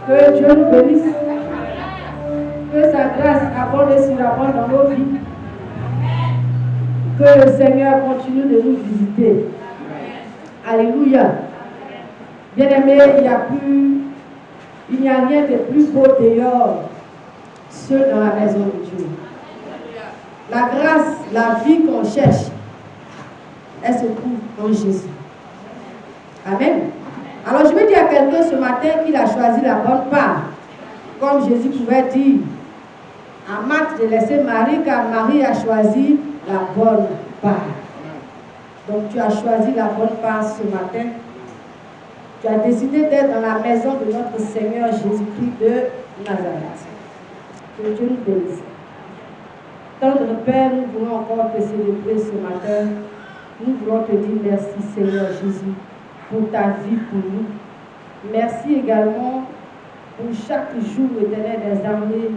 Que Dieu nous bénisse. Que sa grâce abonde et surabonde dans nos vies. Que le Seigneur continue de nous visiter. Alléluia. Bien-aimés, il n'y a rien de plus beau dehors que dans la maison de Dieu. La grâce, la vie qu'on cherche, elle se trouve en Jésus. Amen. Alors je vais dire à quelqu'un ce matin qu'il a choisi la bonne part. Comme Jésus pouvait dire à Marthe de laisser Marie, car Marie a choisi la bonne part. Donc tu as choisi la bonne part ce matin. Tu as décidé d'être dans la maison de notre Seigneur Jésus-Christ de Nazareth. Que Dieu nous bénisse. Tendre Père, nous voulons encore te célébrer ce matin. Nous voulons te dire merci Seigneur Jésus pour ta vie pour nous. Merci également pour chaque jour éternel des armées,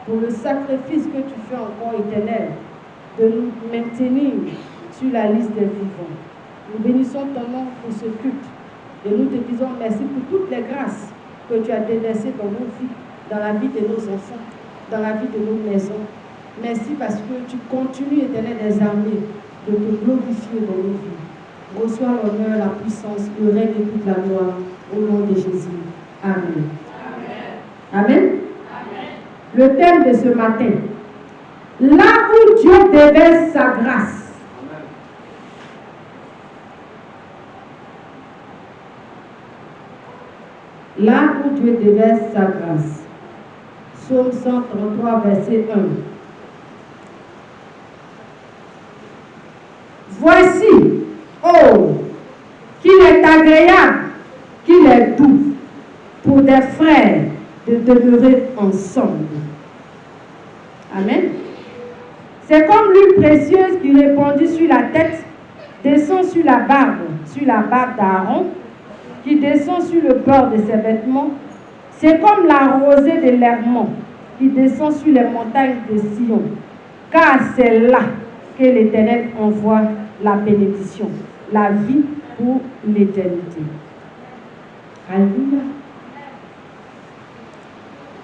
pour le sacrifice que tu fais encore éternel, de nous maintenir sur la liste des vivants. Nous bénissons ton nom pour ce culte et nous te disons merci pour toutes les grâces que tu as déversées dans nos vies, dans la vie de nos enfants, dans la vie de nos maisons. Merci parce que tu continues éternel des armées de te glorifier dans nos vies. Reçois l'honneur, la puissance, le règne et toute la gloire au nom de Jésus. Amen. Amen. Amen. Le thème de ce matin. Là où Dieu déverse sa grâce. Là où Dieu déverse sa grâce. Psaume 133, verset 1. Voici, oh, qu'il est agréable, qu'il est doux pour des frères de demeurer ensemble. Amen. C'est comme l'huile précieuse qui répandue sur la tête, descend sur la barbe d'Aaron, qui descend sur le bord de ses vêtements. C'est comme la rosée de l'Hermon qui descend sur les montagnes de Sion. Car c'est là que l'Éternel envoie la bénédiction, la vie pour l'éternité. Alléluia.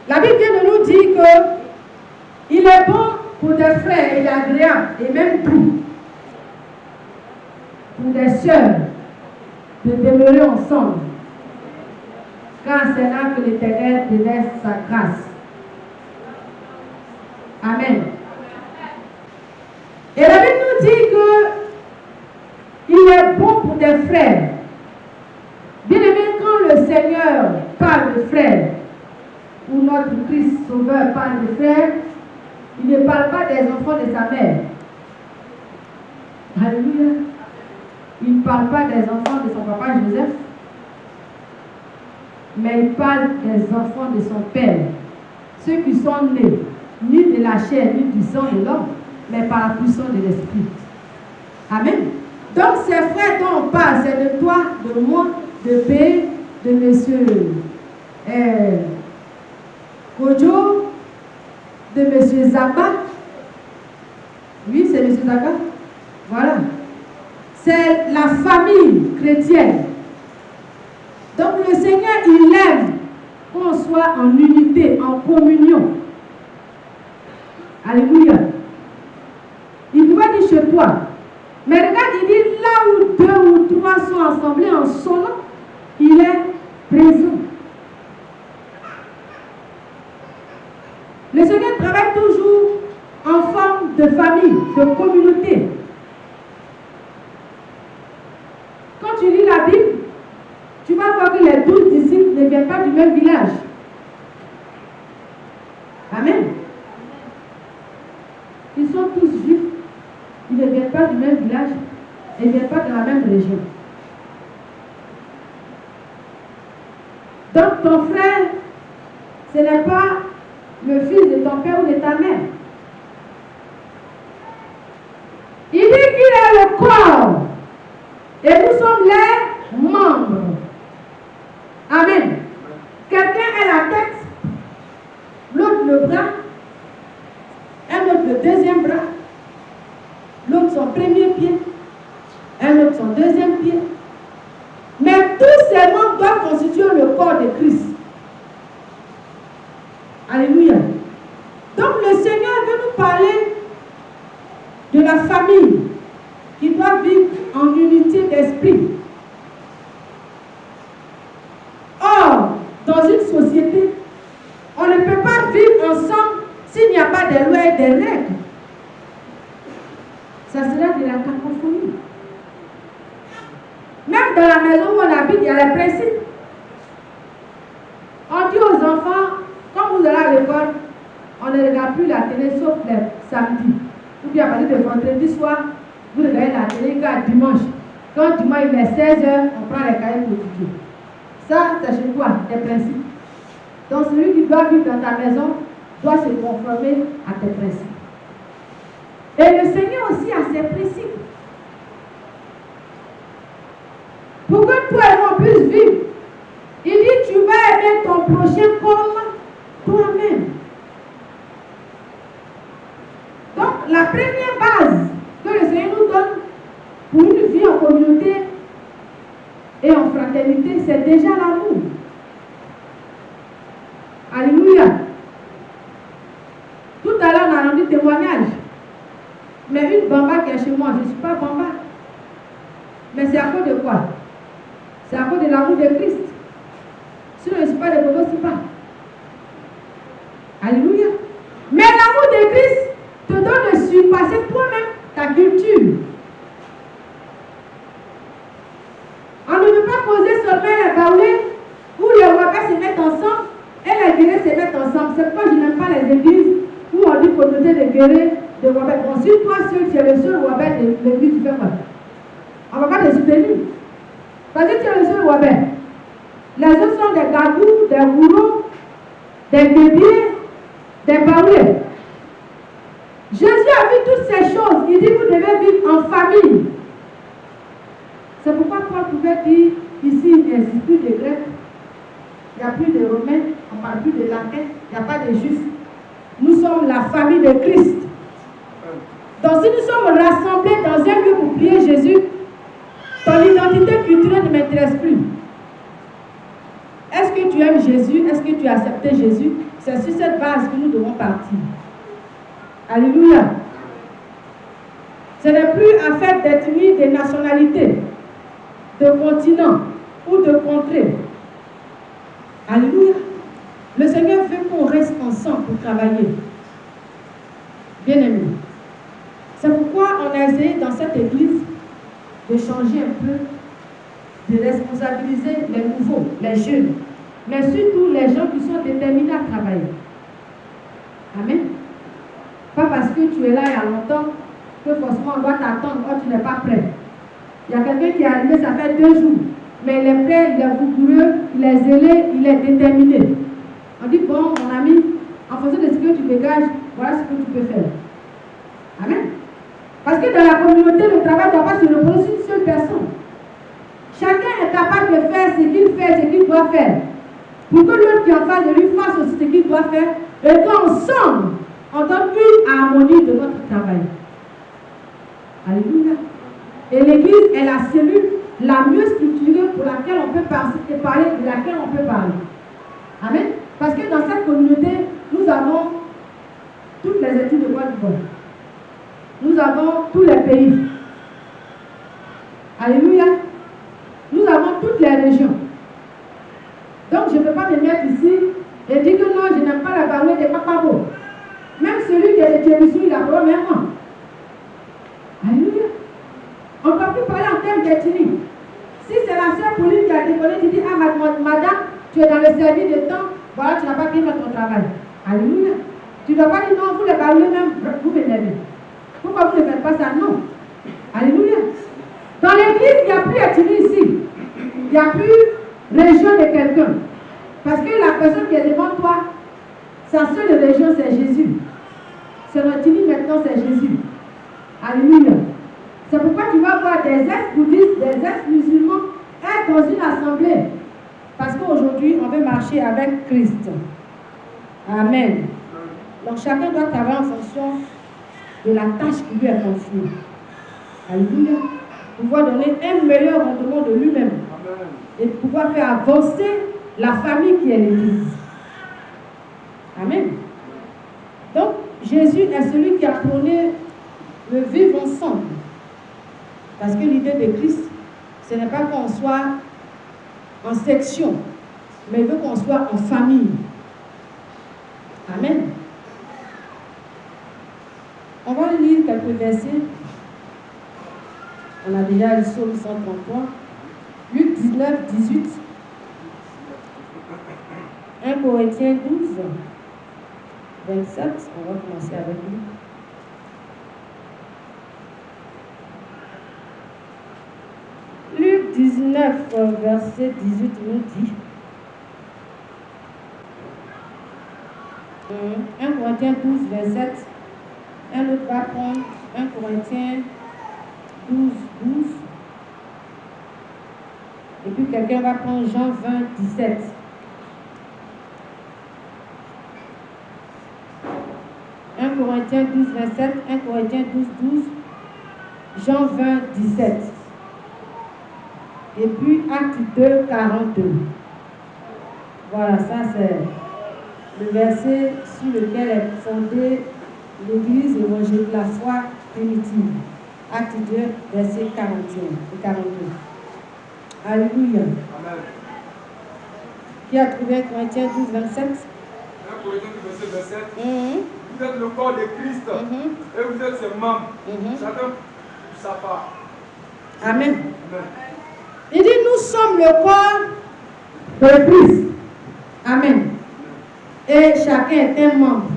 La Bible vient de nous dire que il est bon pour des frères et agréable et même doux pour des sœurs de demeurer ensemble, car c'est là que l'Éternel déverse sa grâce. Amen. Et la Bible nous dit que il est bon pour des frères. Bien aimé, quand le Seigneur parle de frères, ou notre Christ Sauveur parle de frères, il ne parle pas des enfants de sa mère. Alléluia. Il ne parle pas des enfants de son papa Joseph, mais il parle des enfants de son père. Ceux qui sont nés, ni de la chair, ni du sang de l'homme, mais par la puissance de l'esprit. Amen. Donc ces frères dont on parle, c'est de toi, de moi, de P, de monsieur Kojo, de monsieur Zaba. Oui, c'est monsieur Zaba. Voilà. C'est la famille chrétienne. Donc le Seigneur, il aime qu'on soit en unité, en communion. Alléluia. Il pouvait dire chez toi. Mais regarde, il dit là où deux ou trois sont assemblés en son nom, il est présent. Le Seigneur travaille toujours en forme de famille, de communauté. Quand tu lis la Bible, tu vas voir que les 12 disciples ne viennent pas du même village. Amen. Ils sont tous juifs. Ils ne viennent pas du même village. Ils ne viennent pas de la même région. Donc ton frère, ce n'est pas le fils de ton père ou de ta mère. Il dit qu'il est le corps. Et nous sommes les membres. Amen. Quelqu'un est la tête, l'autre le bras, un autre le deuxième bras, l'autre son premier pied, un autre son deuxième pied. Mais tous ces membres doivent constituer le corps de Christ. Alléluia. Donc le Seigneur veut nous parler de la famille qui doit vivre en unité d'esprit. Or, dans une société, on ne peut pas vivre ensemble s'il n'y a pas de lois et des règles. Ça sera de la cacophonie. Même dans la maison où on habite, il y a les principes. On dit aux enfants, quand vous allez à l'école, on ne regarde plus la télé sauf les samedis. Ou bien à partir de vendredi soir, vous regardez la télé jusqu'à dimanche. Quand dimanche il est 16h, on prend les cahiers pour étudier. Ça, c'est chez toi, tes principes. Donc celui qui doit vivre dans ta maison doit se conformer à tes principes. Et le Seigneur aussi a ses principes. Pour que toi et moi puissions vivre, il dit tu vas aimer ton prochain comme toi-même. Donc la première base que le Seigneur nous donne pour une vie en communauté et en fraternité, c'est déjà l'amour. Alléluia. Tout à l'heure, on a rendu témoignage. Mais une bamba qui est chez moi, je ne suis pas bamba. Mais c'est à cause de quoi? C'est à cause de l'amour de Christ. Sinon, je ne suis pas de Bobo, c'est pas. Alléluia. Mais l'amour de Christ te donne de surpasser toi-même ta culture. On ne peut pas poser seulement les baoulés où les Wabais se mettent ensemble et les guerriers se mettent ensemble. C'est pourquoi je n'aime pas les églises où on dit communauté de guerriers, de Wabais. Bon, si toi seul, tu es le seul Wabais de l'église, tu fais quoi? On ne va pas te soutenir. Parce que tu es le seul Wabais. Les autres sont des gagous, des bourreaux, des guerriers, des baoulés. Jésus a vu toutes ces choses. Il dit vous devez vivre en famille. C'est pourquoi Paul pouvait dire ici il n'y a plus de Grecs, il n'y a plus de Romains, on ne parle plus de Latins, il n'y a pas de Juifs. Nous sommes la famille de Christ. Donc si nous sommes rassemblés dans un lieu pour prier Jésus, ton identité culturelle ne m'intéresse plus. Est-ce que tu aimes Jésus? Est-ce que tu as accepté Jésus? C'est sur cette base que nous devons partir. Alléluia. Ce n'est plus affaire d'ethnie, de nationalité, de continent ou de contrée. Alléluia. Le Seigneur veut qu'on reste ensemble pour travailler. Bien aimé. C'est pourquoi on a essayé dans cette église de changer un peu, de responsabiliser les nouveaux, les jeunes, mais surtout les gens qui sont déterminés à travailler. Amen. Pas parce que tu es là il y a longtemps que forcément on doit t'attendre, oh tu n'es pas prêt. Il y a quelqu'un qui est arrivé, ça fait 2 jours, mais il est prêt, il est vigoureux, il est zélé, il est déterminé. On dit, bon mon ami, en fonction de ce que tu dégages, voilà ce que tu peux faire. Amen. Parce que dans la communauté, le travail ne doit pas se reposer sur une seule personne. Chacun est capable de faire ce qu'il fait, ce qu'il doit faire. Pour que l'autre qui est en face de lui fasse aussi ce qu'il doit faire. Et qu'ensemble, on donne une harmonie de notre travail. Alléluia. Et l'église est la cellule la mieux structurée pour laquelle on peut parler, de laquelle on peut parler. Amen. Parce que dans cette communauté, nous avons toutes les études de Côte d'Ivoire. Nous avons tous les pays. Alléluia. Nous avons toutes les régions. Donc je ne peux pas me mettre ici et dire que non, je n'aime pas la parole des papabos. Même celui qui est de Jérusalem, il a parlé même moi. Alléluia. On ne peut plus parler en termes d'ethnie. Si c'est la sœur Pauline qui a déconné, tu dis, ah madame, tu es dans le service de temps, voilà, tu n'as pas bien fait ton travail. Alléluia. Tu ne dois pas dire non, vous les parlez même, vous m'énervez. Pourquoi vous ne faites pas ça? Non. Alléluia. Dans l'église, il n'y a plus ethnie ici. Il n'y a plus région de quelqu'un. Parce que la personne qui est devant toi, sa seule région, c'est Jésus. C'est notre ethnie maintenant, c'est Jésus. Alléluia. C'est pourquoi tu vas voir des ex-bouddhistes, des ex-musulmans être dans une assemblée. Parce qu'aujourd'hui, on veut marcher avec Christ. Amen. Donc chacun doit travailler en fonction de la tâche qui lui est confiée. Alléluia. Pouvoir donner un meilleur rendement de lui-même. Et pouvoir faire avancer la famille qui est l'église. Amen. Jésus est celui qui a prôné le vivre ensemble. Parce que l'idée de Christ, ce n'est pas qu'on soit en section, mais il veut qu'on soit en famille. Amen. On va lire quelques versets. On a déjà le psaume 133. Luc 19, 18. 1 Corinthiens 12, 27. On va commencer avec lui. Luc 19, verset 18 nous dit 1 Corinthiens 12, 27. Un autre va prendre 1 Corinthiens 12, 12. Et puis quelqu'un va prendre Jean 20, 17. Corinthiens 12, 27, 1 Corinthiens 12, 12, Jean 20, 17. Et puis Acte 2, 42. Voilà, ça c'est le verset sur lequel est fondée l'Église évangélique de la foi primitive. Acte 2, verset 41 et 42. Alléluia. Amen. Qui a trouvé 1 Corinthiens 12, 27? 1 Corinthiens 12, verset 27. Vous êtes le corps de Christ et vous êtes ses membres. Chacun pour sa part. Amen. Amen. Il dit, nous sommes le corps de Christ. Amen. Et chacun est un membre.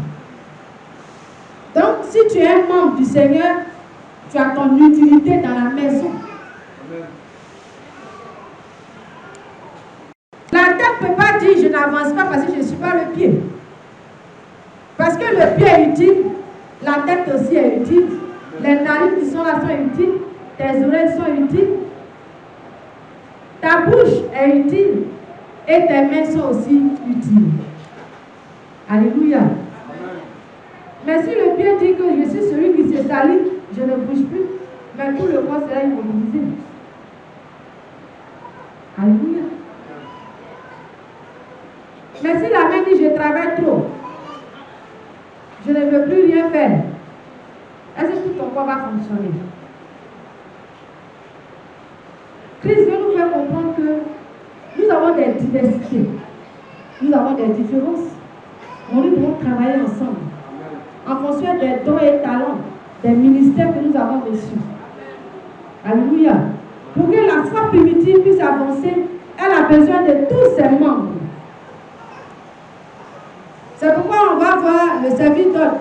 Donc, si tu es un membre du Seigneur, tu as ton utilité dans la maison. Amen. La tête ne peut pas dire, je n'avance pas parce que je ne suis pas le pied. Parce que le pied est utile, la tête aussi est utile, les narines qui sont là sont utiles, tes oreilles sont utiles, ta bouche est utile et tes mains sont aussi utiles. Alléluia. Mais si le pied dit que je suis celui qui se salit, je ne bouge plus, mais tout le corps sera immobilisé. Alléluia. Mais si la main dit je travaille trop, je ne veux plus rien faire, est-ce que tout ton corps va fonctionner? Christ veut nous faire comprendre que nous avons des diversités, nous avons des différences, mais nous devons travailler ensemble en fonction des dons et talents, des ministères que nous avons reçus. Alléluia. Pour que la foi primitive puisse avancer, elle a besoin de tous ses membres. C'est pourquoi on va voir le service d'ordre.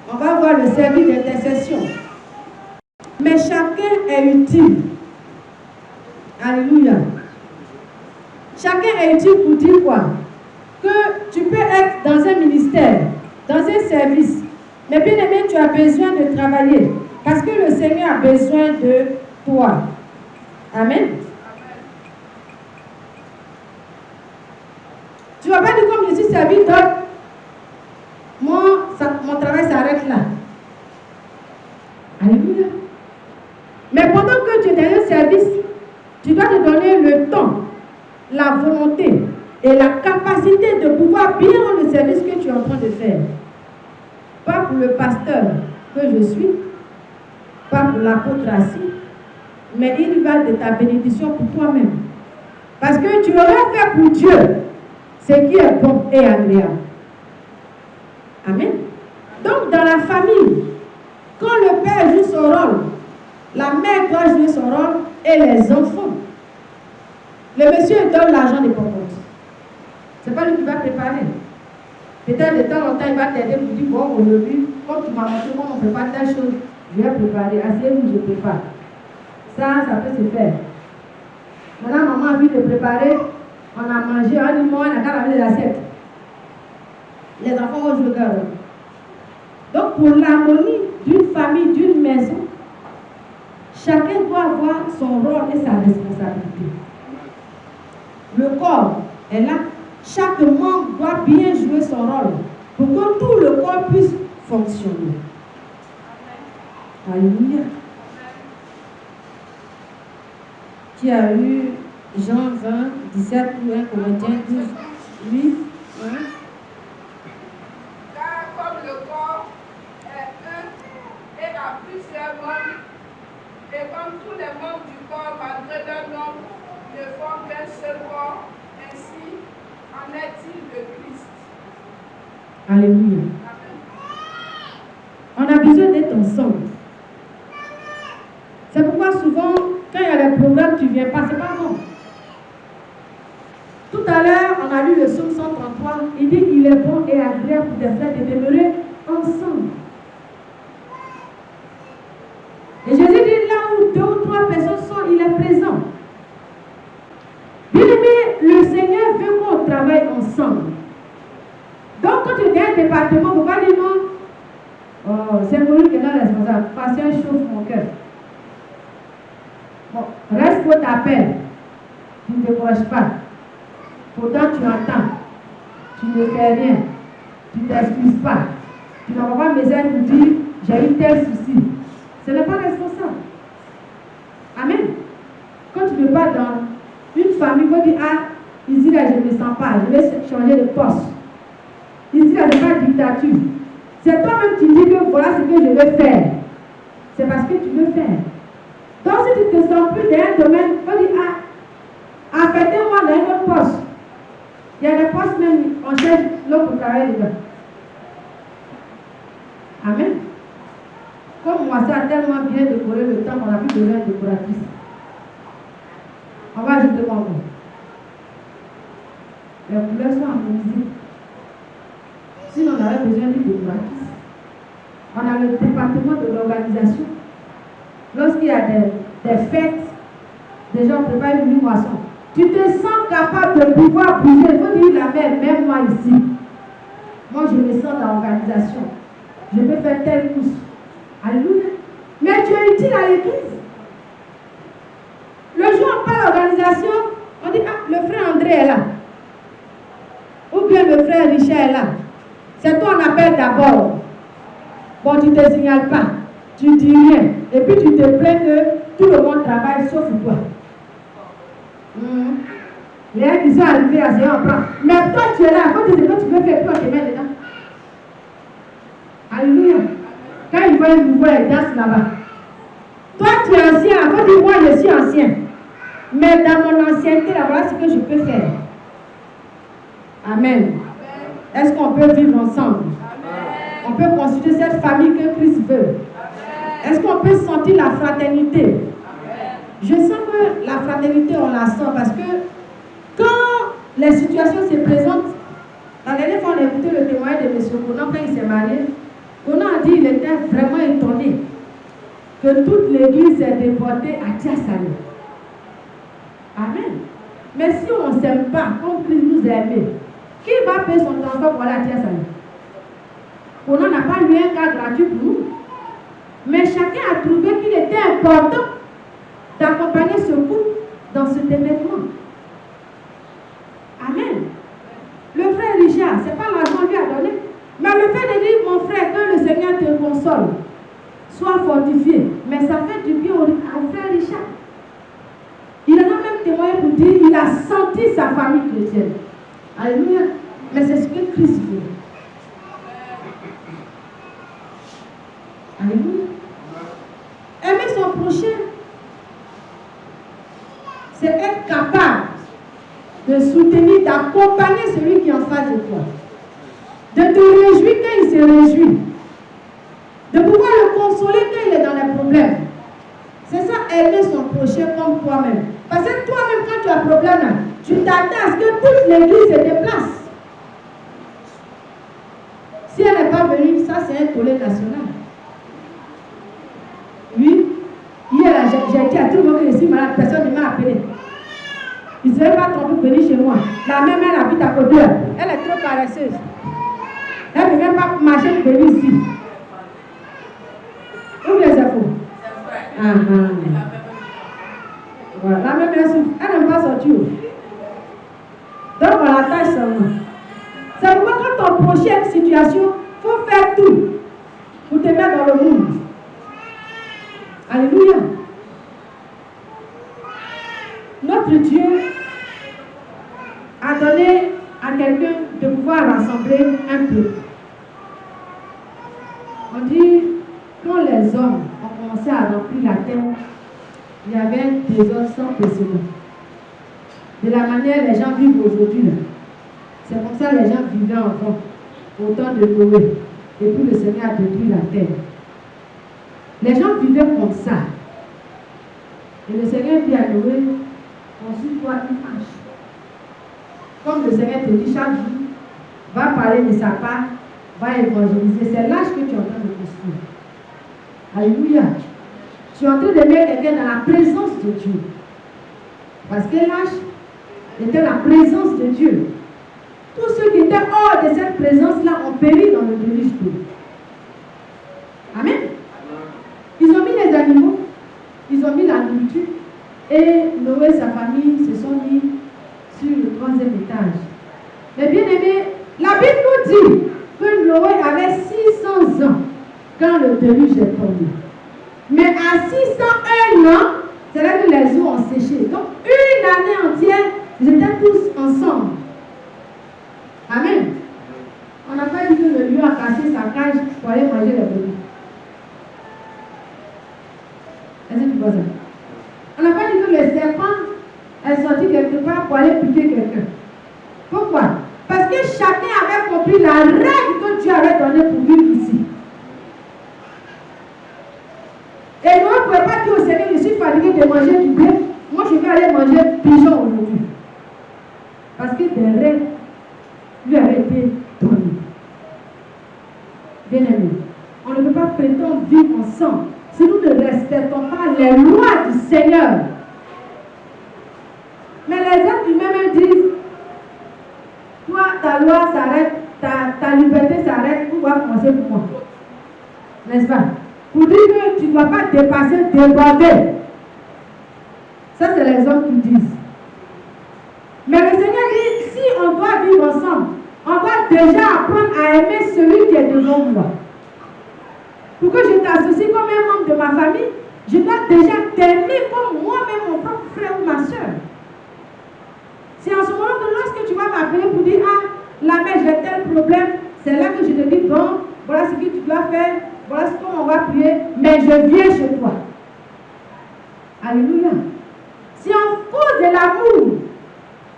On va voir le service d'intercession. Mais chacun est utile. Alléluia. Chacun est utile pour dire quoi? Que tu peux être dans un ministère, dans un service. Mais bien aimé, tu as besoin de travailler. Parce que le Seigneur a besoin de toi. Amen. Tu ne vas pas dire comme je suis servi d'ordre, mon travail s'arrête là. Alléluia. Mais pendant que tu es dans un service, tu dois te donner le temps, la volonté et la capacité de pouvoir bien rendre le service que tu es en train de faire. Pas pour le pasteur que je suis, pas pour l'apôtre assis, mais il va de ta bénédiction pour toi-même. Parce que tu aurais fait pour Dieu ce qui est bon et agréable. Amen. Donc, dans la famille, quand le père joue son rôle, la mère doit jouer son rôle et les enfants. Le monsieur donne l'argent des popotes. Ce n'est pas lui qui va préparer. Peut-être de temps en temps, il va t'aider pour dire, bon, aujourd'hui, comme tu m'as montré comment on prépare telle chose, je vais préparer. Asseyez-vous, je prépare. Ça peut se faire. Maintenant, maman a envie de préparer. On a mangé, on dit, moi, on a qu'à laver les assiettes. Les enfants vont jouer dehors. Donc, pour l'harmonie d'une famille, d'une maison, chacun doit avoir son rôle et sa responsabilité. Le corps est là. Chaque membre doit bien jouer son rôle pour que tout le corps puisse fonctionner. Alléluia. Qui a eu Jean 20, 17 ou 1 Corinthiens 12, 8, 1. Car comme le corps qu'un seul corps, ainsi en est-il de Christ. Alléluia. On a besoin d'être ensemble. C'est pourquoi souvent, quand il y a des problèmes, tu ne viens pas, c'est pas bon. Tout à l'heure, on a lu le psaume 133. Il dit qu'il est bon et agréable pour des frères de demeurer ensemble. Et Jésus dit là où 2 ou 3 personnes sont, il est présent. Bien aimé, le Seigneur veut qu'on travaille ensemble. Donc quand tu viens un département, il ne faut pas dire non. Oh, c'est pour lui qui est là responsable. Parce qu'il chauffe mon cœur. Bon, reste pour t'appel. Tu ne décroches pas. Pourtant tu entends. Tu ne fais rien. Tu ne t'excuses pas. Tu n'envoies pas un message pour dire j'ai eu tel souci. Ce n'est pas responsable. Amen. Quand tu ne vas dans une famille, il faut dire ah, ici là je ne me sens pas, je vais changer de poste. Ici là je n'ai pas de dictature. C'est toi-même qui dis que voilà ce que je veux faire. C'est parce que tu veux faire. Donc si tu ne te sens plus dans un domaine, il faut dire ah, affectez-moi dans un autre poste. Il y a des postes même, on cherche l'autre pour travailler dedans. Amen. Comme moi, ça a tellement bien décoré le temps qu'on n'a plus besoin de décoratrice. On va ajouter quoi encore? Les couleurs sont harmonisées. Sinon, on avait besoin d'une décoratrice. On a le département de l'organisation. Lorsqu'il y a des fêtes, des gens préparent une moisson. Tu te sens capable de pouvoir bouger. Il faut dire la mère, même moi ici. Moi, je me sens dans l'organisation. Je peux faire telle course. Alléluia. Mais tu es utile à l'église. Le jour où on parle d'organisation, on dit ah, le frère André est là. Ou bien le frère Richard est là. C'est toi on appelle d'abord. Bon, tu ne te signales pas. Tu ne dis rien. Et puis tu te plains que tout le monde travaille sauf toi. Les gens qui sont arrivés à ce on prend. Mais toi tu es là. Quand tu sais que tu veux faire, toi tu te mets dedans. Alléluia. Quand ils voient une nouvelle, ils dansent là-bas. Toi tu es ancien. Quand tu dis moi je suis ancien. Mais dans mon ancienneté, là, voilà ce que je peux faire. Amen. Est-ce qu'on peut vivre ensemble? Amen. On peut constituer cette famille que Christ veut. Est-ce qu'on peut sentir la fraternité? Amen. Je sens que la fraternité, on la sent parce que quand les situations se présentent, la dernière fois on a écouté le témoignage de M. Conan quand il s'est marié. Conan a dit qu'il était vraiment étonné que toute l'église s'est déportée à Tiasaye. Amen. Mais si on ne s'aime pas, comme Christ nous a aimés, qui va payer son transport pour aller à Tiasaye? On n'a pas eu un cas gratuit pour nous. Mais chacun a trouvé qu'il était important d'accompagner ce couple dans cet événement. Amen. Le frère Richard, ce n'est pas l'argent qu'on lui a donné. Mais le fait de dire, mon frère, que le Seigneur te console, sois fortifié. Mais ça fait du bien au frère Richard. Il en a même témoigné pour dire qu'il a senti sa famille chrétienne. Alléluia. Mais c'est ce que Christ veut. Alléluia. Aimer son prochain, c'est être capable de soutenir, d'accompagner celui qui est en face de toi. De te réjouir quand il se réjouit. De pouvoir le consoler quand il est dans les problèmes. C'est ça, aimer son prochain comme toi-même. Parce que toi-même, quand tu as un problème, tu t'attends à ce que toute l'église se déplace. Si elle n'est pas venue, ça c'est un tollé national. Oui, hier j'ai dit à tout le monde que je suis malade, personne ne m'a appelé. Il ne serait pas trop pour venir chez moi. La même elle habite à côté. Elle est trop paresseuse. Elle ne vient pas marcher pour venir ici. Où bien c'est faux? Voilà, la même elle souffre. Elle n'aime pas sortir. Donc on la tâche seulement. C'est pourquoi quand ton prochain situation, il faut faire tout pour te mettre dans le monde. Alléluia. Notre Dieu a donné à quelqu'un de pouvoir rassembler un peu. On dit, quand les hommes ont commencé à remplir la terre, il y avait des hommes sans précédent. de la manière les gens vivent aujourd'hui. C'est comme ça que les gens vivaient avant, au temps de Noé. Et puis le Seigneur a détruit la terre. Les gens vivaient comme ça. Et le Seigneur dit à Noé, construis-toi une hache. Comme le Seigneur te dit chaque jour, va parler de sa part, va évangéliser. C'est l'âge que tu es en train de construire. Alléluia. Tu es en train de mettre quelqu'un dans la présence de Dieu. Parce que l'âge était la présence de Dieu. Tous ceux qui étaient hors de cette présence-là ont péri dans le déluge d'eau. Amen. Ils ont mis les animaux, ils ont mis la nourriture, et Noé et sa famille se sont mis sur le 3e étage. Mais bien aimé, la Bible nous dit que Noé avait 600 ans quand le déluge est tombé. Mais à 601 ans, c'est là que les eaux ont séché. Donc, une année entière, ils étaient tous ensemble. Amen. On n'a pas dit que le lion a cassé sa cage pour aller manger les bébés. Est-ce que tu vois ça? On n'a pas dit que le serpent est sorti quelque part pour aller piquer quelqu'un. Pourquoi? Parce que chacun avait compris la règle que Dieu avait donnée pour vivre ici. Et nous ne pouvons pas dire au Seigneur, je suis fatigué de manger du blé, moi je vais aller manger pigeon aujourd'hui. Parce que des règles lui avaient été données. Bien aimé, on ne peut pas prétendre vivre ensemble si nous ne respectons pas les lois du Seigneur. Mais les êtres humains me disent, toi, ta loi s'arrête, ta liberté s'arrête, tout va commencer pour moi. N'est-ce pas? Pour dire que tu ne dois pas dépasser, déborder. Ça, c'est les hommes qui disent. Mais le Seigneur dit, si on doit vivre ensemble, on doit déjà apprendre à aimer celui qui est devant moi. Pour que je t'associe comme un membre de ma famille, je dois déjà t'aimer comme moi-même, mon propre frère ou ma soeur. C'est en ce moment que lorsque tu vas m'appeler pour dire, ah, la mère, j'ai tel problème, c'est là que je te dis, bon, voilà ce que tu dois faire, voilà ce qu'on va prier, mais je viens chez toi. Alléluia. C'est en cause de l'amour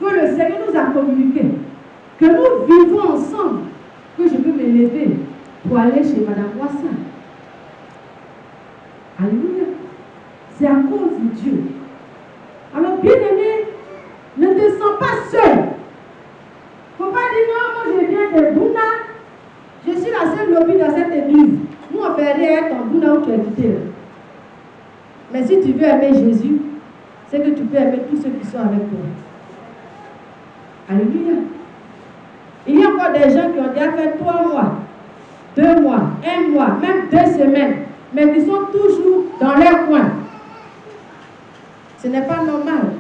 que le Seigneur nous a communiqué, que nous vivons ensemble, que je peux me lever pour aller chez Madame Boissin. Alléluia. C'est à cause de Dieu. Alors, bien aimé, ne te sens pas seul. Il ne faut pas dire non, moi je viens de Bouna, je suis la seule lobby dans cette église. Nous on fait rien être en Bouna où tu es invité. Mais si tu veux aimer Jésus, c'est que tu peux aimer tous ceux qui sont avec toi. Alléluia. Il y a encore des gens qui ont déjà fait 3 mois, 2 mois, 1 mois, même 2 semaines, mais qui sont toujours dans leur coin. Ce n'est pas normal.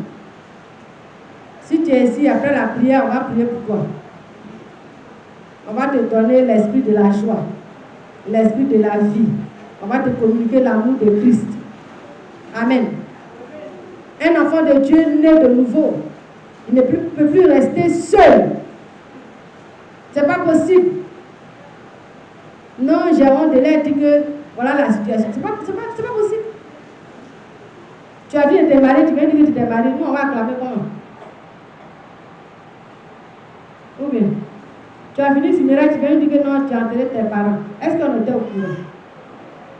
Si tu es ici, après la prière, on va prier pour toi. On va te donner l'esprit de la joie, l'esprit de la vie. On va te communiquer l'amour de Christ. Amen. Un enfant de Dieu né de nouveau, il ne peut plus rester seul. Ce n'est pas possible. Non, j'ai honte de leur dire que voilà la situation. Ce n'est pas possible. Tu as dit que tu es marié, tu viens dire que tu t'es marié. Nous, on va acclamer comment? Ou bien, tu as fini le funérail, tu viens dire que non, tu as enterré tes parents. Est-ce qu'on était au courant?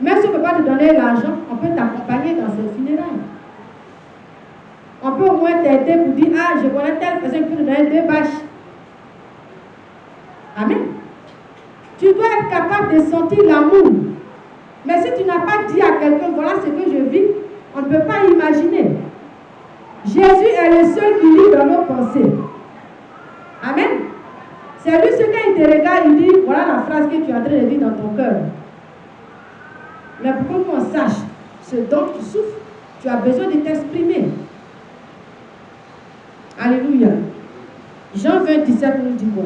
Même si on ne peut pas te donner l'argent, on peut t'accompagner dans ce funérail. On peut au moins t'aider pour dire, ah, je connais telle personne qui peut te donner 2 bâches. Amen. Tu dois être capable de sentir l'amour. Mais si tu n'as pas dit à quelqu'un, voilà ce que je vis, on ne peut pas imaginer. Jésus est le seul qui lit dans nos pensées. Amen. C'est lui ce qu'il te regarde, il dit, voilà la phrase que tu es en train de dire dans ton cœur. Mais pour que nous on sache ce dont tu souffres, tu as besoin de t'exprimer. Alléluia. Jean 20, 17 nous dit quoi?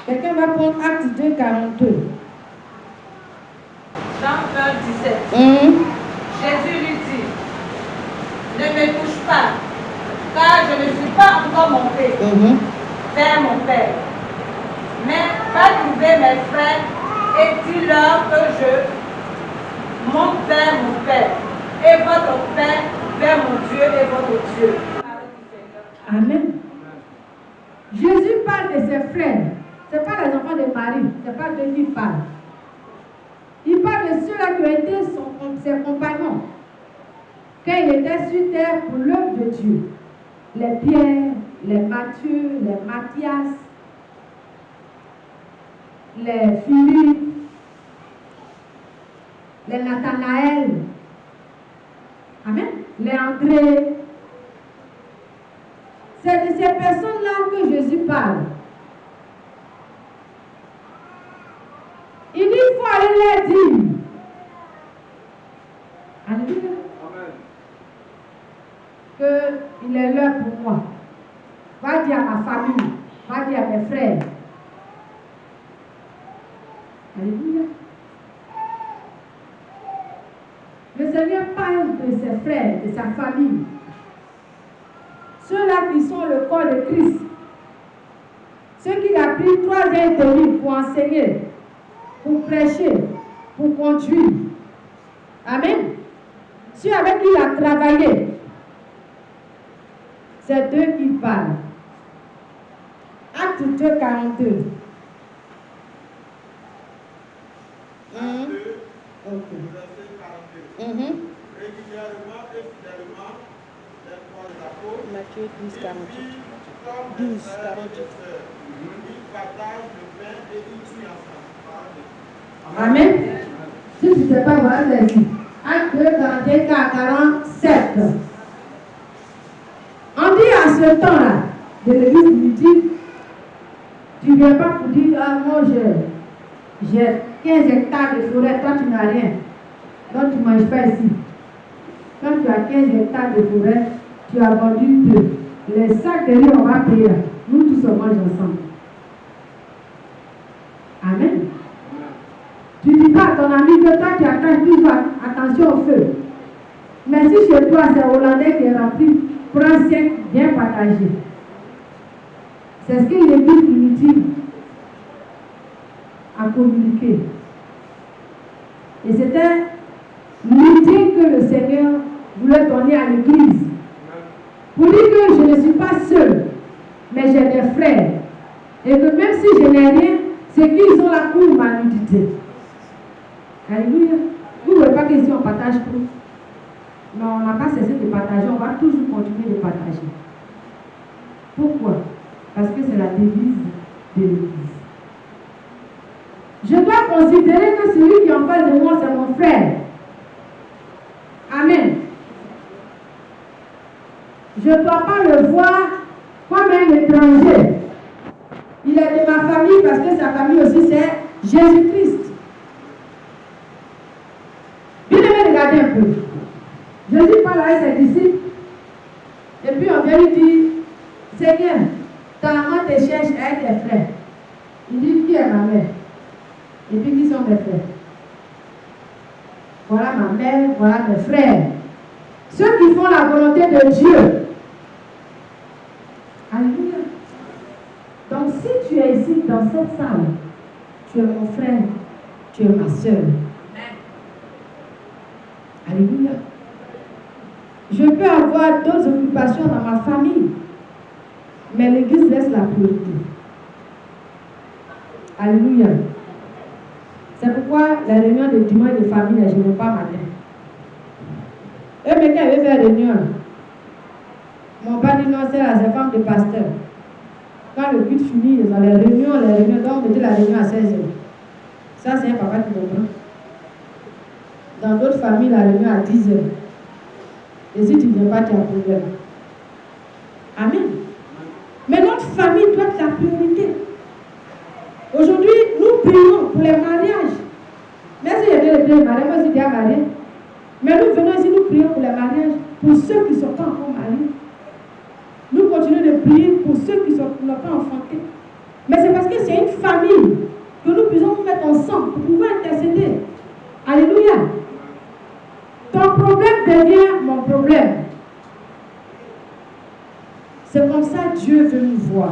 Quelqu'un va prendre Acte 2, 42. Jean 20, 17. Jésus lui dit, ne me touche pas, car je ne suis pas encore monté vers mon Père. Mais va trouver mes frères et dis-leur que je monte vers mon Père et votre Père, vers mon Dieu et votre Dieu. Amen. Jésus parle de ses frères. Ce n'est pas les enfants de Marie. Ce n'est pas d'eux qui parlent. Il parle de ceux-là qui ont été ses compagnons. Quand il était sur terre pour l'œuvre de Dieu. Les Pierre, les Matthieu, les Matthias, les Philippe, les Nathanaël. Amen. Les André. C'est de ces personnes-là que Jésus parle. Il dit qu'il faut aller leur dire. Alléluia. Qu'il est l'heure pour moi. Va dire à ma famille. Va dire à mes frères. Alléluia. Le Seigneur parle de ses frères, de sa famille. Ceux-là qui sont le corps de Christ. Ceux qu'il a pris 3 ans et demi pour enseigner, pour prêcher, pour conduire. Amen. Ceux avec qui il a travaillé. C'est d'eux qui parlent. Acte 2, 42. Ok. Régulièrement et fidèlement, les 3 apôtres, Matthieu 12, 48. 12, 48. Ils partagent le pain et ils tuent ensemble. Amen. Si tu ne sais pas, voilà celle-ci. Acte 2, 41, 47. On dit à ce temps-là, de l'église primitive, tu ne viens pas pour dire, ah, moi j'ai 15 hectares de forêt, toi tu n'as rien. Donc tu ne manges pas ici. Quand tu as 15 hectares de forêt, tu as vendu 2. Les sacs de riz, on va payer. Nous tous on mange ensemble. Amen. Tu ne dis pas à ton ami que toi tu attaches toujours attention au feu. Mais si chez toi c'est Hollandais qui est rempli, prends 5 bien partagé. C'est ce que l'église primitive a communiqué. Et c'était l'idée que le Seigneur voulait donner à l'église. Pour dire que je ne suis pas seul, mais j'ai des frères. Et que même si je n'ai rien, c'est qu'ils ont la pour ma nudité. Alléluia. Vous ne voyez pas qu'ici on partage tout. Mais on n'a pas cessé de partager, on va toujours continuer de partager. Pourquoi? Parce que c'est la devise de l'église. Je dois considérer que celui qui est en face de moi, c'est mon frère. Amen. Je ne dois pas le voir comme un étranger. Il est de ma famille parce que sa famille aussi, c'est Jésus-Christ. Bien aimé, regardez un peu. Jésus parle à ses disciples. Et puis on vient lui dire, Seigneur, ta maman te cherche avec tes frères. Il dit, qui est ma mère? Et puis qui sont mes frères? Voilà ma mère, voilà mes frères. Ceux qui font la volonté de Dieu. Alléluia. Donc si tu es ici dans cette salle, tu es mon frère, tu es ma soeur. Alléluia. Je peux avoir d'autres occupations dans ma famille, mais l'église laisse la priorité. Alléluia. C'est pourquoi la réunion de dimanche de famille, je ne veux pas matin. Eux, mais quand ils veulent faire réunion, mon père dit non, c'est la femme de pasteur. Quand le culte finit, ils ont les réunions, donc on mettait la réunion à 16h. Ça, c'est un papa qui comprend. Dans d'autres familles, la réunion à 10h. Et si tu ne viens pas, tu as un problème. Amen. Mais notre famille doit être la priorité. Aujourd'hui, nous prions pour les mariages. Même si j'ai bien les mariés, moi j'ai déjà marié. Mais nous venons ici, nous prions pour les mariages, pour ceux qui ne sont pas encore mariés. Nous continuons de prier pour ceux qui n'ont pas enfanté. Mais c'est parce que c'est une famille que nous puissions nous mettre ensemble pour pouvoir intercéder. Alléluia. Ton problème devient mon problème. C'est comme ça que Dieu veut nous voir.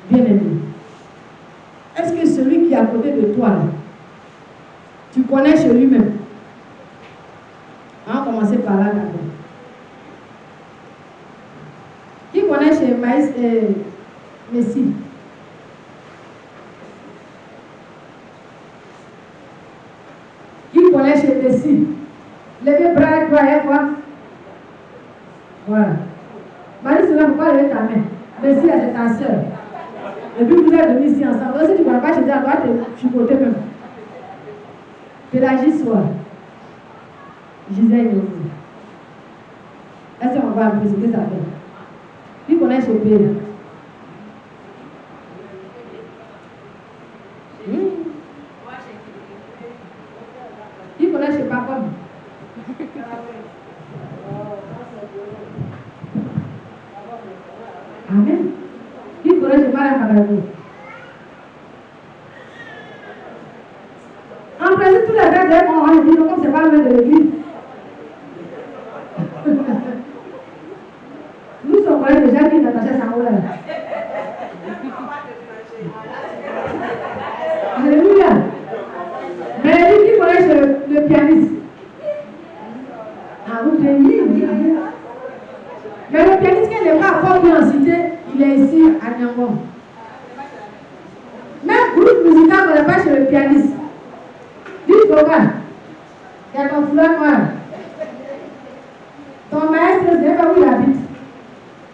Bien-aimé. Est-ce que celui qui est à côté de toi, là, tu connais chez lui-même? On va commencer par là d'abord. Messie. Qui connaît chez Messie? Levez bras et croyez quoi? Voilà. Marie, cela, pourquoi lever ta main? Messie, c'est ta soeur. Et puis vous êtes venus ici ensemble. Donc, si tu ne connais pas, je dis à toi, tu chipoter même. Pélagie soit. Gisèle aussi. Est-ce qu'on va appeler ce que ça fait? Qui connaît chez P? Qui connaît chez Papa? Amen. Qui connaît chez Madame Magadou? En principe, tous les frères ont dit comme c'est pas le même de l'église. Nous sommes déjà qui Natacha Samoula. Alléluia. Mais qui connaît le pianiste? Ah, vous avez dit. Mais le pianiste qui n'est pas encore bien cité, il est ici à Nyangom. Même groupe musical ne connaît pas chez le pianiste. Dis Boga, il y a ton foulard noir. Ton maître, je ne sais pas où il habite.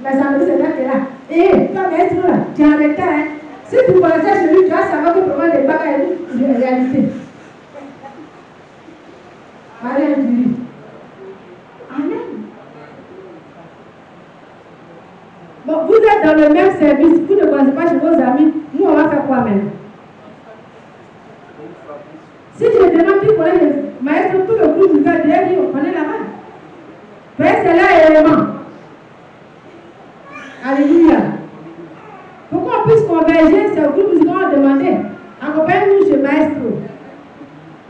Mais ça me dit c'est là que là. Et ton maître là, tu as arrêté. Hein? Si tu connaissais chez lui, tu vas savoir que pour moi les bagages est réalité. Marie Julie. Amen. Bon, vous êtes dans le même service, vous ne connaissez pas chez vos amis, nous on va faire quoi même? Si je demande qui connaît le maître, tout le groupe nous a dit, on connaît là-bas. Mais c'est là l'élément. Alléluia. Pour qu'on puisse converger, c'est au groupe musical qu'on a demandé. Accompagne-nous chez Maestro.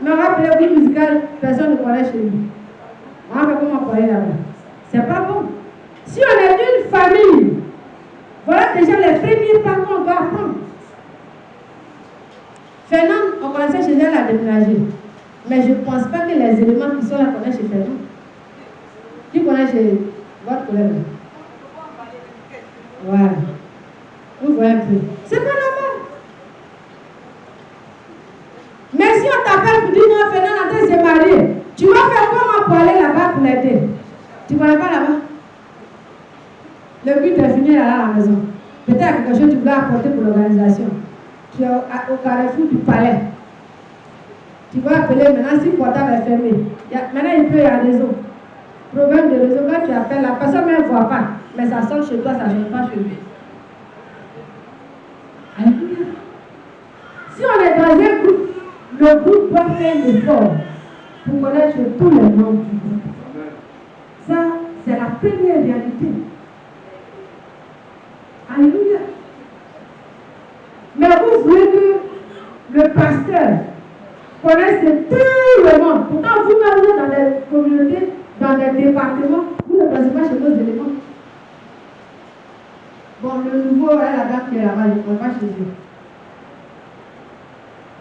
Mais on va appeler le groupe musical, personne ne connaît chez lui. On va faire comment parler là-bas. C'est pas bon. Si on est d'une famille, voilà déjà les premiers pas qu'on doit apprendre. Fernand, on connaissait chez elle à déménager. Mais je ne pense pas que les éléments qui sont là connaissent chez Fernand. Qui connaît chez votre collègue? Voilà. Vous voyez un peu. C'est pas normal. Mais si on t'appelle pour dire non, Fernand, s'est marié, tu vas faire comment pour aller là-bas pour l'aider? Tu ne connais pas là-bas? Le but est fini là à la maison. Peut-être quelque chose que tu dois apporter pour l'organisation. Tu es au carrefour du palais. Tu vas appeler maintenant si le portable est fermé. Maintenant il peut y avoir des réseau. Problème de réseau, quand tu appelles, la personne ne voit pas. Mais ça sonne chez toi, ça ne sonne pas chez lui. Alléluia. Si on est dans un groupe, le groupe doit faire l'effort pour connaître tous les membres du groupe. Ça, c'est la première réalité. Alléluia. Mais vous voulez que le pasteur connaisse tout le monde. Pourtant, vous-même, vous êtes dans des communautés, dans des départements, vous ne passez pas chez vos éléments. Bon, le nouveau, la dame qui est là-bas, je ne connais pas chez eux.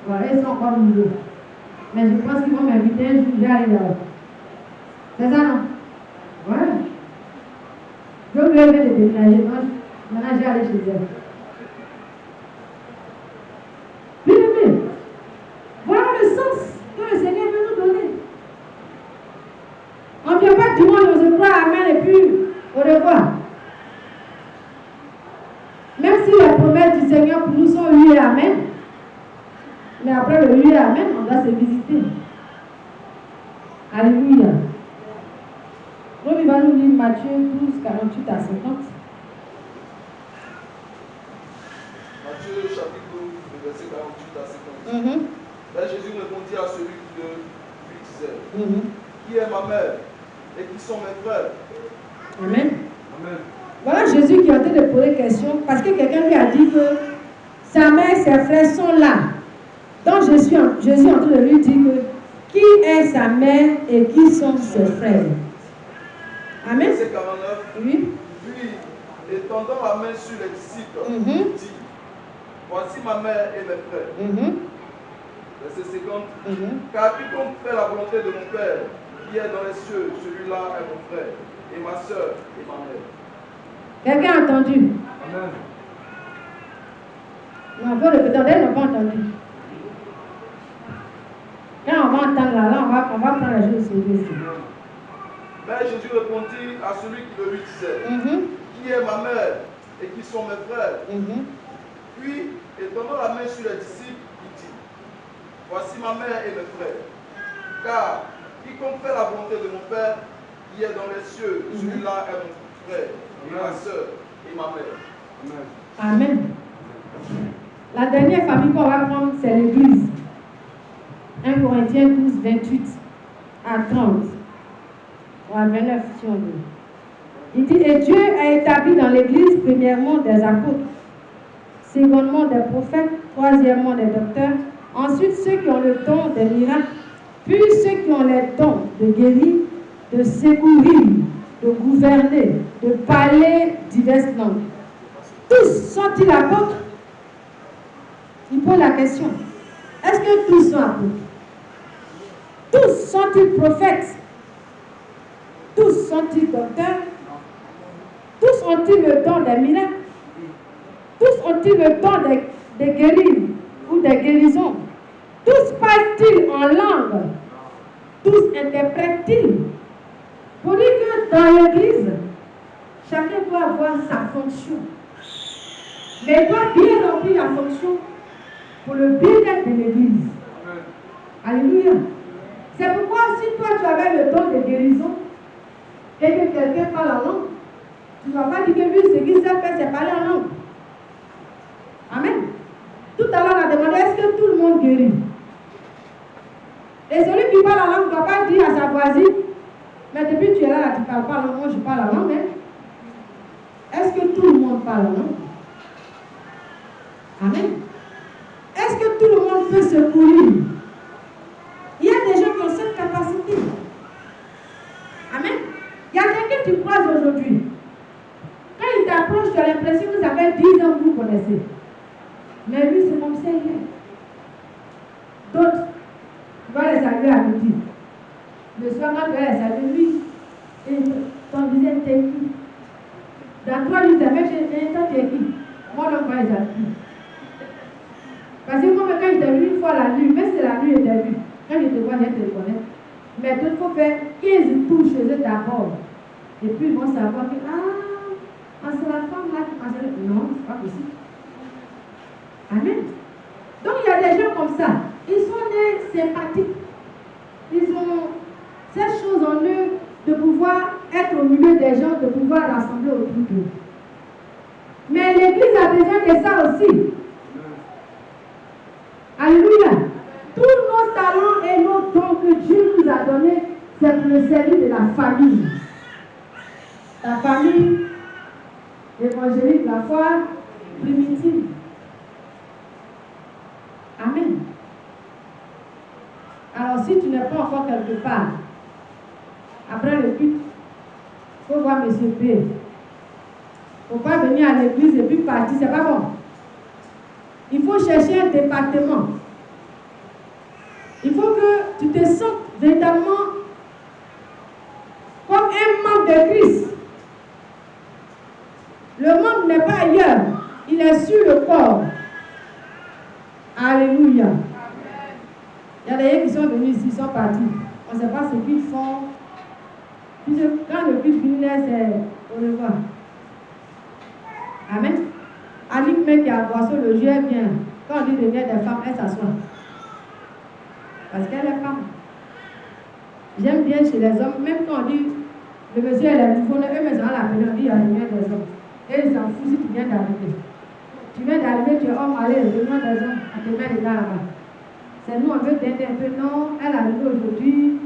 Voilà, ils sont encore nouveaux. Mais je pense qu'ils vont m'inviter un jour, j'arrive là-bas. C'est ça, non? Voilà. Je voulais de déménager. Maintenant, j'ai allé chez elle. Bien-aimé, voilà le sens que le Seigneur veut nous donner. On ne vient pas du monde, on se croit amen et puis au revoir. Même si les promesses du Seigneur pour nous sont oui et amen, mais après le oui et amen, on doit se visiter. Alléluia. Donc il va nous lire Matthieu 12, 48 à 50. Matthieu chapitre 12, verset 48 à 50. Là, Jésus répondit à celui qui lui disait, qui est ma mère et qui sont mes frères? Amen. Amen. Voilà Jésus qui est en train de poser question parce que quelqu'un lui a dit que sa mère et ses frères sont là. Donc Jésus est en train de lui dire que qui est sa mère et qui sont ses frères. Amen. Verset 49. Oui. Puis, étendant la main sur les disciples, il dit, voici ma mère et mes frères. Verset 50. Car quiconque fait la volonté de mon Père qui est dans les cieux, celui-là est mon frère, et ma soeur et ma mère. Quelqu'un a entendu? Amen. Non, il faut répéter, on n'a pas entendu. Quand on va entendre là, on va prendre la chose sur Dieu. Mais Jésus répondit à celui qui le lui disait, qui est ma mère et qui sont mes frères. Puis, étendant la main sur les disciples, il dit, voici ma mère et mes frères. Car quiconque fait la volonté de mon Père qui est dans les cieux, celui-là est mon frère, et ma soeur, et ma mère. Amen. La dernière famille qu'on va prendre, c'est l'Église. 1 Corinthiens 12, 28 à 30. Ou à 29 si on veut. Il dit, et Dieu a établi dans l'Église, premièrement des apôtres, secondement des prophètes, troisièmement des docteurs, ensuite ceux qui ont le don des miracles, puis ceux qui ont les dons de guérir, de secourir, de gouverner, de parler diverses langues. Tous sont-ils apôtres? Il pose la question. Est-ce que tous sont apôtres? Tous sont-ils prophètes? Tous sont-ils docteurs? Tous ont-ils le don des miracles? Tous ont-ils le don de guérir ou des guérisons? Tous parlent-ils en langue? Tous interprètent-ils? Pour dire que dans l'Église, chacun doit avoir sa fonction. Mais il doit bien remplir la fonction pour le bien-être de l'Église. Alléluia. C'est pourquoi si toi tu avais le don de guérison et que quelqu'un parle en langue, tu ne vas pas dire que lui, ce qu'il sait faire, c'est parler en langue. Amen. Tout à l'heure, on a demandé, est-ce que tout le monde guérit? Et celui qui parle en langue ne doit pas dire à sa voisine, mais depuis tu es là, tu ne parles pas en langue, moi je parle en langue. Est-ce que tout le monde parle en langue? Amen. Est-ce que tout le monde peut secourir? Il y a des gens qui ont cette capacité. Amen. Il y a quelqu'un que tu croises aujourd'hui. Quand il t'approche, tu as l'impression que ça fait 10 ans que vous connaissez. Mais lui, c'est comme ça il est. D'autres, tu vas les saluer à midi. Le soir, quand tu vas les saluer, lui, et ton deuxième t'es qui? Dans 3 jours, ça fait toi, t'es qui? Moi, non, pas les saluer. Parce que moi, quand je t'ai vu une fois la nuit, même si la nuit était vue, quand je te vois, je te reconnais. Mais d'autres, il faut faire 15 tours chez eux d'abord. Et puis, ils vont savoir que, c'est la femme là qui m'a dit, non, c'est pas possible. Amen. Donc, il y a des gens comme ça. Ils sont nés sympathiques. Ils ont cette chose en eux de pouvoir être au milieu des gens, de pouvoir rassembler autour d'eux. Mais l'Église a besoin de ça aussi. Alléluia. Tous nos talents et nos dons que Dieu nous a donnés, c'est pour le service de la famille. La famille évangélique, la foi primitive. Amen. Alors, si tu n'es pas encore quelque part, après le culte, il faut voir M. P. Il ne faut pas venir à l'église et puis partir, c'est pas bon. Il faut chercher un département. Il faut que tu te sentes véritablement comme un membre de Christ. Le membre n'est pas ailleurs, il est sur le corps. Alléluia. Il y a des gens qui sont venus ici, ils sont partis. On ne sait pas ce qu'ils font. Puis quand le culte finit, c'est au revoir. Amen. Annick, même qui a boisson, le jeu est bien. Quand on dit de venir des femmes, elle s'assoit. Parce qu'elle est femme. J'aime bien chez les hommes, même quand on dit le monsieur est là, il faut eux, mais ça va l'appeler, on dit il y a lumière des hommes. Et ils s'en foutent si tu viens d'arriver. Tu viens d'arriver, tu es homme, allez, demande des hommes, on te met les gars là-bas. C'est nous, on veut t'aider un peu. Non, elle arrive aujourd'hui.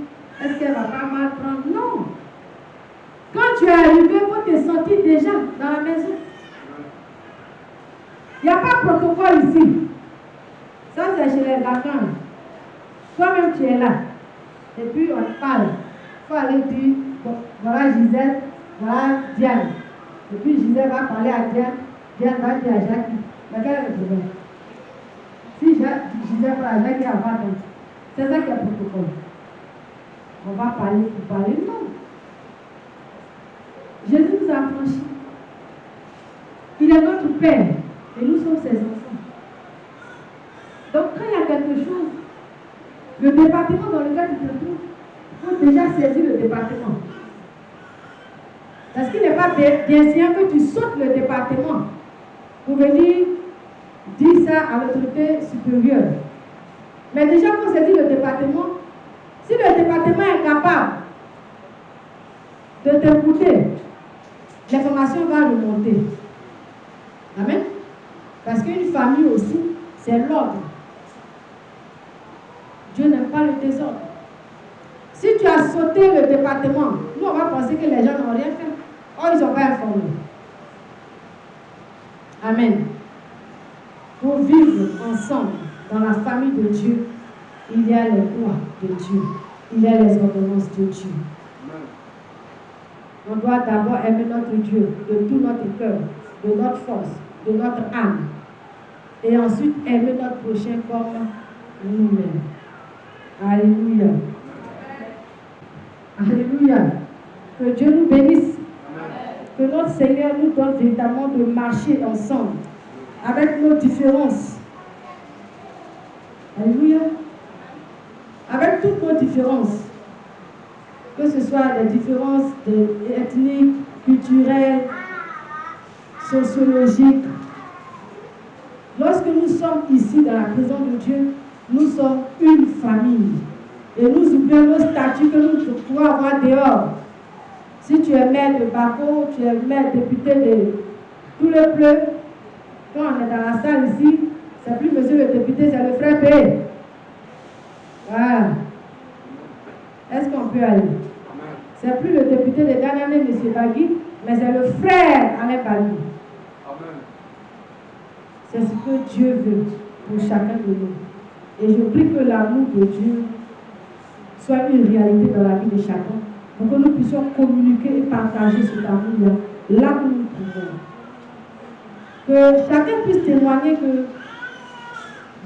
Est-ce qu'elle va pas mal prendre? Non. Quand tu es arrivé, il faut te sentir déjà dans la maison. Il n'y a pas de protocole ici. Ça, c'est chez les vacances. Toi-même, tu es là. Et puis, on te parle. Il faut aller dire, bon, voilà Gisèle, voilà Diane. Et puis, Gisèle va parler à Diane. Diane va dire à Jacques. Mais quel est le problème? Si Gisèle parle à Jacques, il va pas donc. C'est ça qui est le protocole. On va parler pour parler. Non. Jésus nous a franchi. Il est notre Père et nous sommes ses enfants. Donc quand il y a quelque chose, le département dans lequel tu te trouves, il faut déjà saisir le département. Parce qu'il n'est pas bien sûr que tu sautes le département pour venir dire ça à l'autorité supérieure. Mais déjà, il faut saisir le département. Si le département est capable de t'écouter, l'information va remonter. Amen. Parce qu'une famille aussi, c'est l'ordre. Dieu n'aime pas le désordre. Si tu as sauté le département, nous on va penser que les gens n'ont rien fait. Oh, ils n'ont pas informé. Amen. Pour vivre ensemble dans la famille de Dieu, il y a les lois de Dieu. Il y a les ordonnances de Dieu. On doit d'abord aimer notre Dieu de tout notre cœur, de notre force, de notre âme. Et ensuite aimer notre prochain comme nous-mêmes. Alléluia. Alléluia. Que Dieu nous bénisse. Que notre Seigneur nous donne véritablement de marcher ensemble avec nos différences. Alléluia. Avec toutes nos différences. Que ce soit des différences ethniques, culturelles, sociologiques. Lorsque nous sommes ici dans la présence de Dieu, nous sommes une famille. Et nous oublions nos statuts que nous pouvons avoir dehors. Si tu es maire de Bako, tu es maire député de tout le bleu, quand on est dans la salle ici, c'est plus monsieur le député, c'est le frère P. Voilà. Est-ce qu'on peut aller? C'est plus le député de Ganamé, M. Bagui, mais c'est le frère Alain Bagui. C'est ce que Dieu veut pour chacun de nous. Et je prie que l'amour de Dieu soit une réalité dans la vie de chacun, pour que nous puissions communiquer et partager cet amour-là, là où nous pouvons. Que chacun puisse témoigner que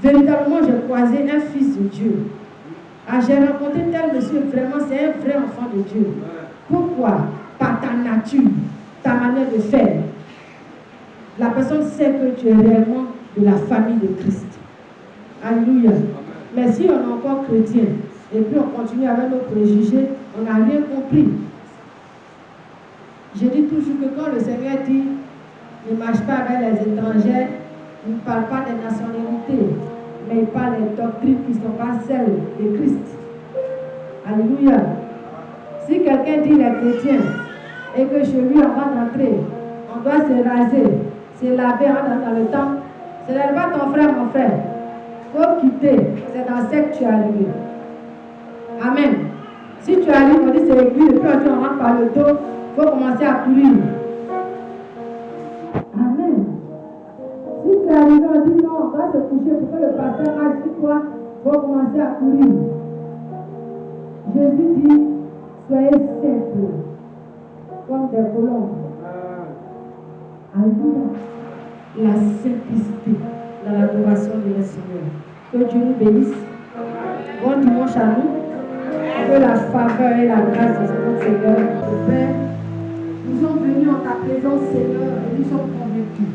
véritablement j'ai croisé un fils de Dieu. Ah, j'ai rencontré tel monsieur, vraiment c'est un vrai enfant de Dieu. Pourquoi? Par ta nature, ta manière de faire. La personne sait que tu es réellement de la famille de Christ. Alléluia. Mais si on est encore chrétien, et puis on continue avec nos préjugés, on n'a rien compris. Je dis toujours que quand le Seigneur dit ne marche pas avec les étrangers, il ne parle pas des nationalités, mais il parle des doctrines qui ne sont pas celles de Christ. Alléluia. Si quelqu'un dit les chrétiens et que chez lui avant d'entrer, on doit se raser, se laver dans le temps, ce n'est pas ton frère, mon frère. Il faut quitter, c'est dans ce que tu es arrivé. Amen. Si tu arrives, on dit c'est l'église, et puis on rentre par le dos, il faut commencer à courir. Amen. Si tu es arrivé, on dit non, on va se coucher pour que le pasteur reste sur toi, il faut commencer à courir. Jésus dit, soyez simples, comme des colombes. Alléluia. La simplicité dans l'adoration de Seigneur. Que Dieu nous bénisse. Bon dimanche à nous. Que la faveur et la grâce de notre Seigneur, notre Père, nous sommes venus en ta présence, Seigneur, et nous sommes convaincus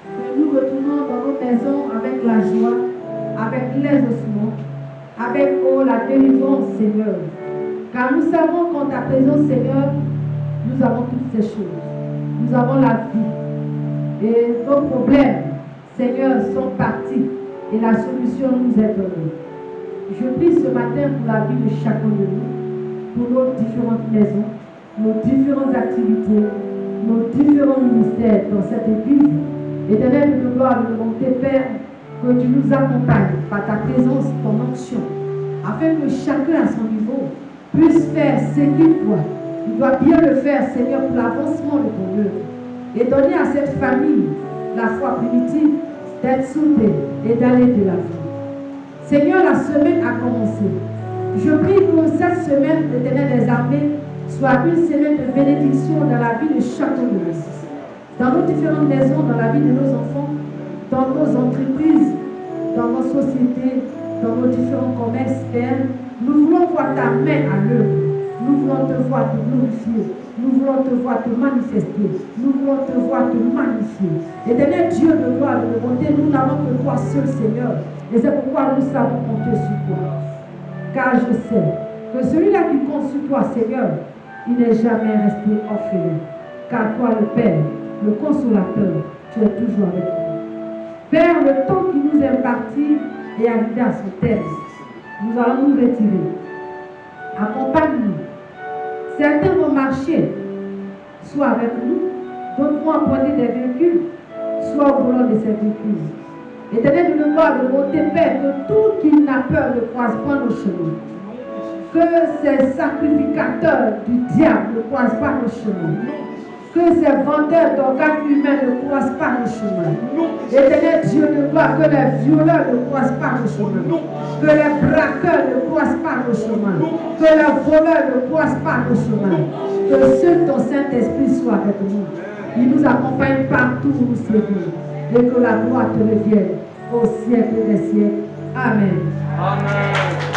que nous retournons dans nos maisons avec la joie, avec l'exaucement, avec la délivrance, Seigneur. Car nous savons qu'en ta présence, Seigneur, nous avons toutes ces choses. Nous avons la vie. Et nos problèmes, Seigneur, sont partis. Et la solution nous est donnée. Je prie ce matin pour la vie de chacun de nous, pour nos différentes maisons, nos différentes activités, nos différents ministères dans cette église. Éternel de gloire, nous demandons, Père, que tu nous accompagnes par ta présence, ton onction, afin que chacun à son niveau puisse faire ce qu'il doit. Il doit bien le faire, Seigneur, pour l'avancement de ton œuvre. Et donner à cette famille la foi primitive d'être soudée et d'aller de l'avant. Seigneur, la semaine a commencé. Je prie que cette semaine, l'Éternel des armées, soit une semaine de bénédiction dans la vie de chacun de nous. Dans nos différentes maisons, dans la vie de nos enfants, dans nos entreprises, dans nos sociétés, dans nos différents commerces, Père, nous voulons voir ta main à l'œuvre. Nous voulons te voir te glorifier. nous voulons te voir te manifester. Nous voulons te voir te magnifier. Éternel Dieu de gloire et de bonté, nous n'avons que toi seul, Seigneur. Et c'est pourquoi nous savons compter sur toi. Car je sais que celui-là qui compte sur toi, Seigneur, il n'est jamais resté orphelin. Car toi, le Père, le consolateur, tu es toujours avec nous. Père, le temps qui nous est imparti est arrivé à son terme. Nous allons nous retirer. Accompagne-nous. Certains vont marcher, soit avec nous, d'autres vont emprunter des véhicules, soit au volant de ces véhicules. Éternel de gloire, de bonté, Père, que tout qui n'a peur ne croise pas nos chemins. Que ces sacrificateurs du diable ne croisent pas nos chemins. Que ces vendeurs d'organes humains ne croisent pas nos chemins. Éternel Dieu de gloire, que les violeurs ne croisent pas nos chemins. Que les braqueurs ne croisent pas nos chemins. Que les voleurs ne croisent pas nos chemins. Que seul ton Saint-Esprit soit avec nous. Il nous accompagne partout où nous servons. Et que la gloire te revienne au siècle des siècles. Amen. Amen.